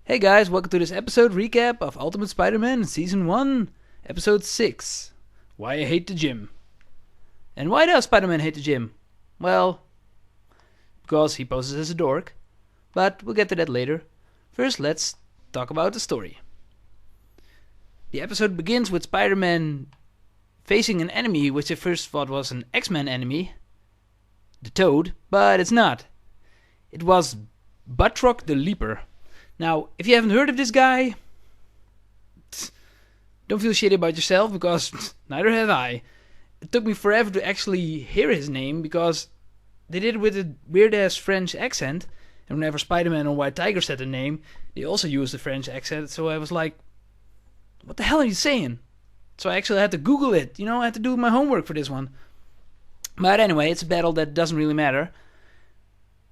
Hey guys, welcome to this episode recap of Ultimate Spider-Man Season 1, Episode 6, Why I Hate the Gym. And why does Spider-Man hate the gym? Well, because he poses as a dork, but we'll get to that later. First, let's talk about the story. The episode begins with Spider-Man facing an enemy which I first thought was an X-Men enemy, the Toad, but it's not. It was Buttrock the Leaper. Now, if you haven't heard of this guy, don't feel shitty about yourself, because neither have I. It took me forever to actually hear his name, because they did it with a weird-ass French accent, and whenever Spider-Man or White Tiger said the name, they also used the French accent, so I was like, what the hell are you saying? So I actually had to Google it, I had to do my homework for this one. But anyway, it's a battle that doesn't really matter.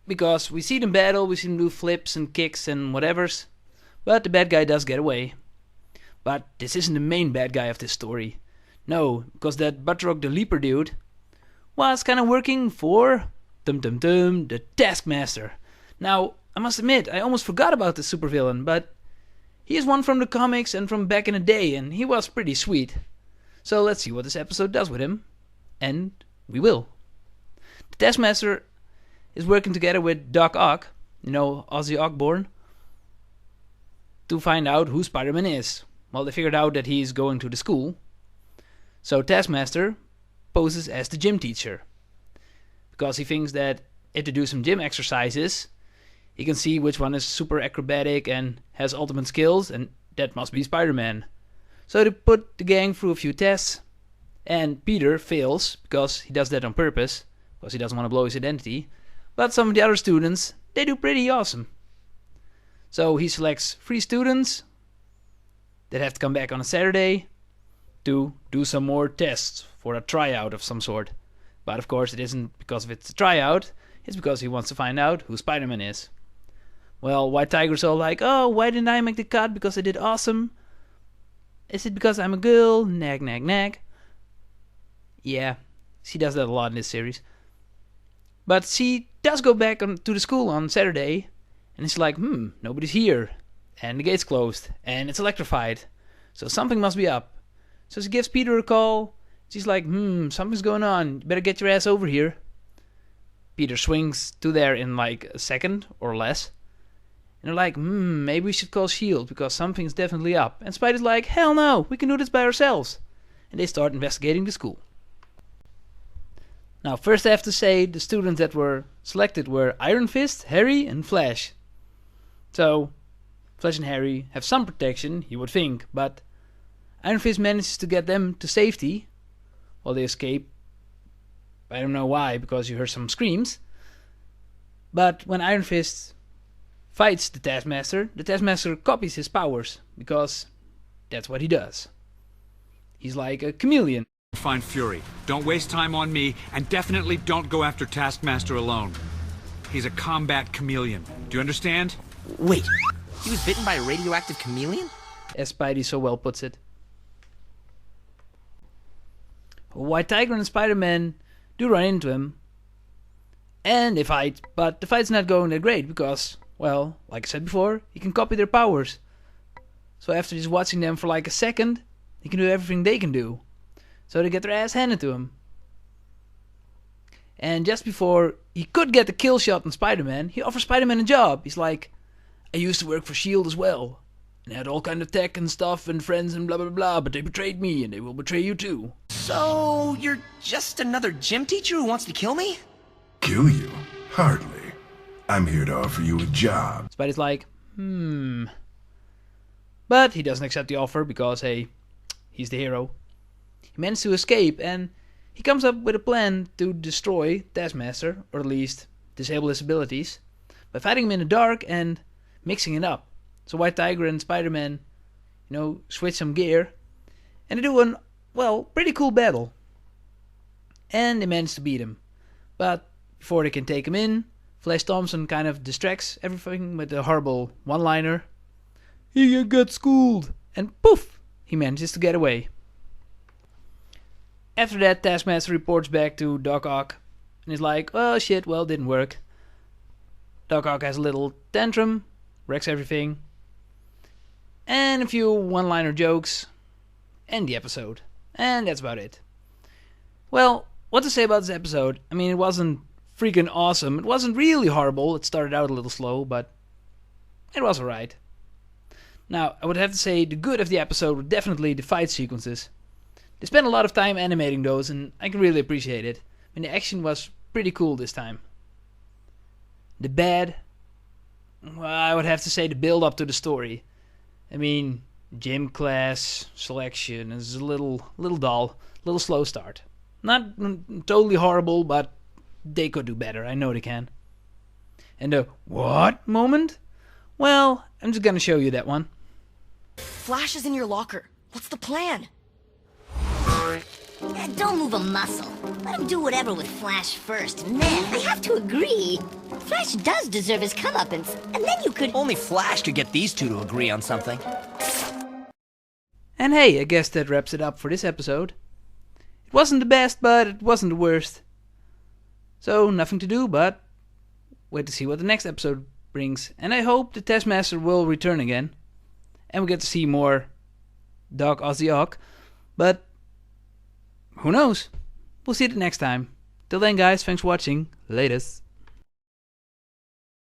Because we see them battle, we see them do flips and kicks and whatevers. But the bad guy does get away. But this isn't the main bad guy of this story. No, because that Buttrock the Leaper dude was kind of working for the Taskmaster. Now, I must admit, I almost forgot about the supervillain, but he is one from the comics and from back in the day, and he was pretty sweet. So let's see what this episode does with him. And we will. The Taskmaster is working together with Doc Ock, Ozzy Osbourne, to find out who Spider-Man is. Well, they figured out that he's going to the school. So Taskmaster poses as the gym teacher, because he thinks that if they do some gym exercises, he can see which one is super acrobatic and has ultimate skills, and that must be Spider-Man. So they put the gang through a few tests, and Peter fails, because he does that on purpose, because he doesn't want to blow his identity. But some of the other students, they do pretty awesome. So he selects 3 students that have to come back on a Saturday to do some more tests for a tryout of some sort. But of course it isn't because it's a tryout, it's because he wants to find out who Spider-Man is. Well, White Tiger's all like, oh, why didn't I make the cut? Because I did awesome. Is it because I'm a girl? Nag, nag, nag. Yeah, she does that a lot in this series. But she does go back to the school on Saturday, and it's like, nobody's here, and the gate's closed, and it's electrified, so something must be up. So she gives Peter a call. She's like, something's going on, you better get your ass over here. Peter swings to there in like a second or less, and they're like, maybe we should call S.H.I.E.L.D. because something's definitely up. And Spidey's like, hell no, we can do this by ourselves. And they start investigating the school. Now, first I have to say, the students that were selected were Iron Fist, Harry, and Flash. So, Flash and Harry have some protection, you would think, but Iron Fist manages to get them to safety while they escape. I don't know why, because you heard some screams. But when Iron Fist fights the Taskmaster copies his powers, because that's what he does. He's like a chameleon. Find Fury. Don't waste time on me, and definitely don't go after Taskmaster alone. He's a combat chameleon. Do you understand? Wait, he was bitten by a radioactive chameleon? As Spidey so well puts it. White Tiger and Spider-Man do run into him, and they fight, but the fight's not going that great because, well, like I said before, he can copy their powers. So after just watching them for like a second, he can do everything they can do. So they get their ass handed to him. And just before he could get the kill shot on Spider-Man, he offers Spider-Man a job. He's like, I used to work for S.H.I.E.L.D. as well. And I had all kind of tech and stuff and friends and blah blah blah, but they betrayed me and they will betray you too. So, you're just another gym teacher who wants to kill me? Kill you? Hardly. I'm here to offer you a job. Spidey's like, But he doesn't accept the offer because, hey, he's the hero. He manages to escape, and he comes up with a plan to destroy Taskmaster, or at least disable his abilities, by fighting him in the dark and mixing it up. So White Tiger and Spider-Man, switch some gear, and they do an, pretty cool battle. And they manage to beat him. But before they can take him in, Flash Thompson kind of distracts everything with a horrible one-liner. You got schooled! And poof! He manages to get away. After that, Taskmaster reports back to Doc Ock and he's like, oh shit, well, it didn't work. Doc Ock has a little tantrum, wrecks everything, and a few one-liner jokes, and the episode. And that's about it. Well, what to say about this episode? I mean, it wasn't freaking awesome. It wasn't really horrible. It started out a little slow, but it was alright. Now, I would have to say the good of the episode were definitely the fight sequences. They spent a lot of time animating those, and I can really appreciate it. I mean, the action was pretty cool this time. The bad, well, I would have to say the build-up to the story. I mean, gym class selection is a little dull, a little slow start. Not totally horrible, but they could do better. I know they can. And the what moment? Well, I'm just gonna show you that one. Flash is in your locker. What's the plan? Don't move a muscle. Let him do whatever with Flash first, and then I have to agree. Flash does deserve his comeuppance, and then you could... Only Flash could get these two to agree on something. And hey, I guess that wraps it up for this episode. It wasn't the best, but it wasn't the worst. So, nothing to do but wait to see what the next episode brings. And I hope the Taskmaster will return again. And we get to see more Doc Ozzy Ock. But who knows? We'll see it next time. Till then, guys, thanks for watching. Latest.